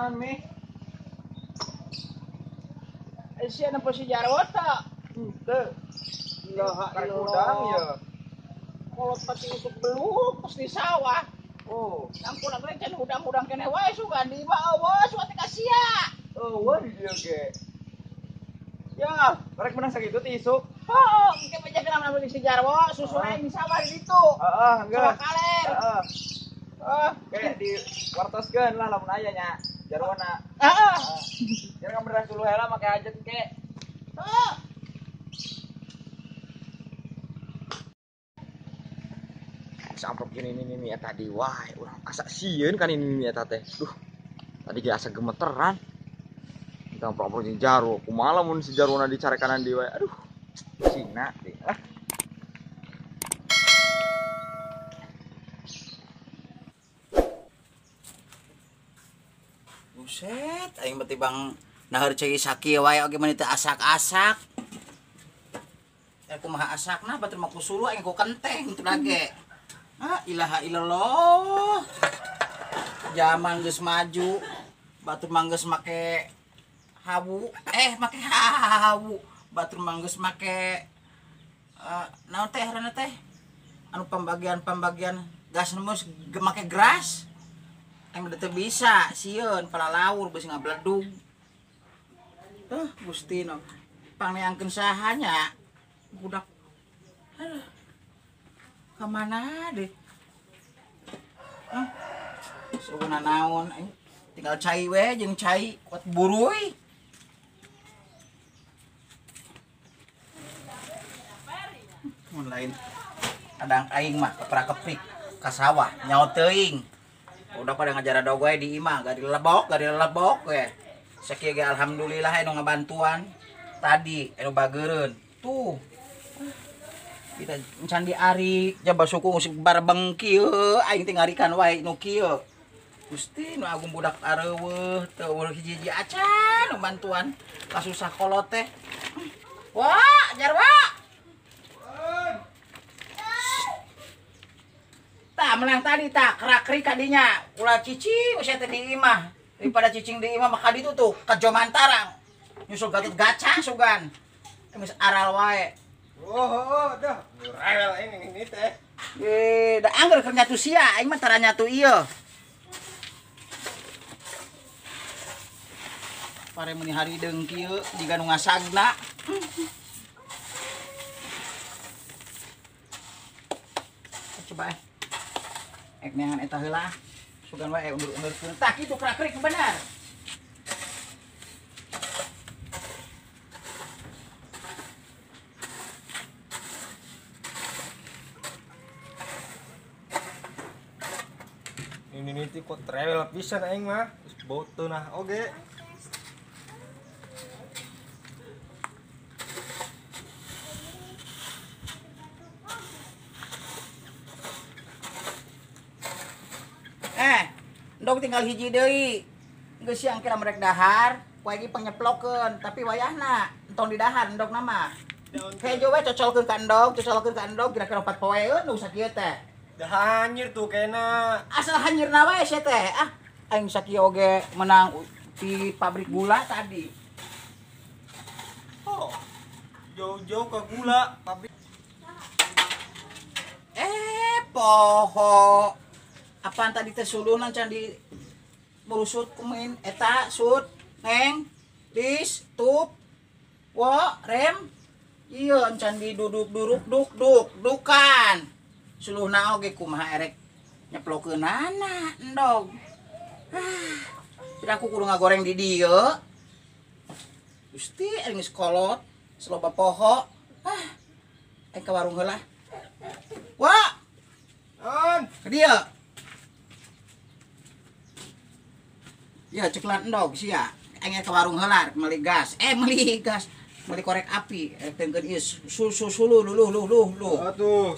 Mami. Siya na po si Jarwata. Henteu. Ilaha Karek illallah. udang ya. Kolot pati untuk beluk pas di sawah. Oh. Ampun agrecan udang-udang kene wae sugan di bawah bos wate kasia. Oh, wah dia ge. Ya, Karek menang sakitu ti isuk. oh, engke penjaga nama di si Jarwo, susu aing di sawah di ditu. Heeh, Sawah geus. kaler. Heeh. Heeh. Kayak di wartoskeun lah lamun aya nya. Jarwana. Heeh. Jangan beneran dulu heula make ajet ke. Heeh. Samprok ini eta tadi wah, urang asa sieun kan ini eta teh. Duh. Tadi ge asa gemeteran. Kita prok jeung Jarwo, kumaha mun si Jarwona dicare kanan di wae. Aduh. Cina deh. Buset, aing beti bang naheur ceuy sakieu wae oge meni teu asak-asak. Kumaha asakna batur mah kusulu aing ku kenteng teu lage. Ah, ilaha illallah. Zaman geus maju, batur mah geus make hawu, make hawu. Batur mah geus make naon teh harana teh? Anu pembagian gas nemus make gras. Yang udah bisa sieun palalaur beusi ngabledug. Gusti no. Pangneangkeun saha nya? Budak. Aduh. Ka mana deh? Seuna naon aing tinggal cai we jeung cai kuat buruy. Mun lain kadang aing mah keprak-keprik ka sawah nyaho teuing. Udah pada ngajar dog we di imah, gak dilebok we. Sakieu ge alhamdulillah anu ngabantuan. Tadi anu bageureun. Tuh. Kita encan di ari jaba suku musik barebeng kieu aing teh ngarikan wae nu kieu. Gusti nu agung budak areuweuh teu urang hiji-hiji acan nu bantuan kasusah kolot teh. Wah, Jarwa. Tah menang tadi tah kerak-kerik kadinya ulah cicing usah teh di imah daripada cicing di imah maka ditu tuh kajomantarang nyusul Gatot Gaca sugan geus aral wae. Oh, dah. Rewel ini teh. Da angger keur nyatu sia aing mah tara nyatu ieu. Pare meuni hari deung kieu jiga nu ngasagna. Coba neangan eta heula sugan wae undur-undurkeun tah kitu kerak-kerik bener. Ini teh kok travel pisan aing mah. Geus bau teu nah oge. Ndog tinggal hiji deui. Geus siang kira merek dahar, poe ge penyeplokkeun, tapi wayahna entong di dahar ndog nama. Hejo we cocolkeun ka endog, kira-kira 4 poe nu sakieu teh. Dah hanyir tuh kena. Asal hanyirna wae sia teh. Aing sakieu oge menang di pabrik gula tadi. Oh. Jauh-jauh ke gula pabrik. Poho. Apaan tadi teh sulunan can di merusut kumain eta sud neng lis tup wo rem ieu can di dudukan suluhna oge kumaha erek nyeplokeunana endog. Tidak aku kudu ngagoreng di dieu. Gusti geus kolot seloba poho. Aing ka warung heula. Wah. On. Ka dieu. Ya ceklat endog sia. Aing ke warung heula meuli gas. Meuli korek api. Tengkeun ieu sulu luh. Atuh.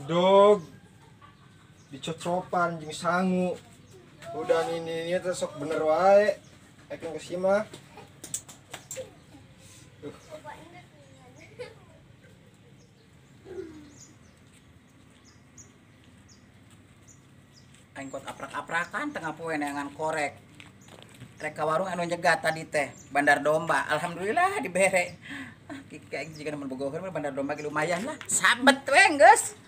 Dog dicocopan jeung sangu. Udah ini teh sok bener wae. Ekeun ke si mah. aing kot aprak-aprakan tengah poe neangan korek. Rek ka warung anu nyegat tadi teh Bandar Domba. Alhamdulillah dibere. Kayak jika nemen bogoheun Bandar Domba ge lumayan lah. Sabet we geus.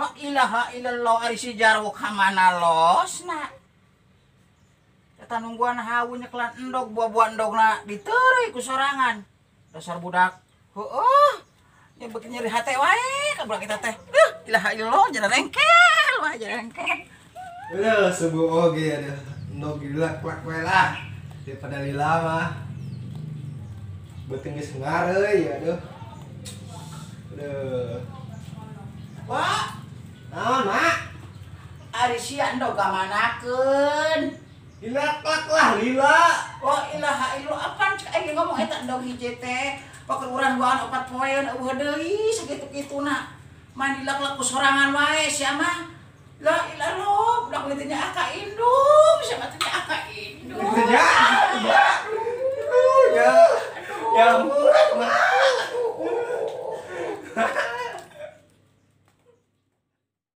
La ilaha illallah ari si jarwo ka mana losna. Eta nungguan hawu nyeklan endog buah-buah endogna diteureuy ku sorangan. Dasar budak. Heueuh. Nya beuki nyeri hate wae ka budak kita teh. Ilaha illallah jangan rengkel wae jangan rengkel. Udah subuh oge ada. Endog gila klak wae lah. Daripada lila mah. Beuting geus ngar euy aduh. Aduh. Wah, Naon, Mak? ari sia endog ka manakeun? Lila klak lah, lila. Oh ilaha illallah apaan cek aing ngomong eta endog hiji teh. Pakur urang duaan 4 poeun eueuh deui sakitu-kituna. Mandi lak-lak ku sorangan wae sia mah. La ilaha illallah, budak leutik nya aka indung, sia mah teh aka indung. Ya. Ya. Ya ampun.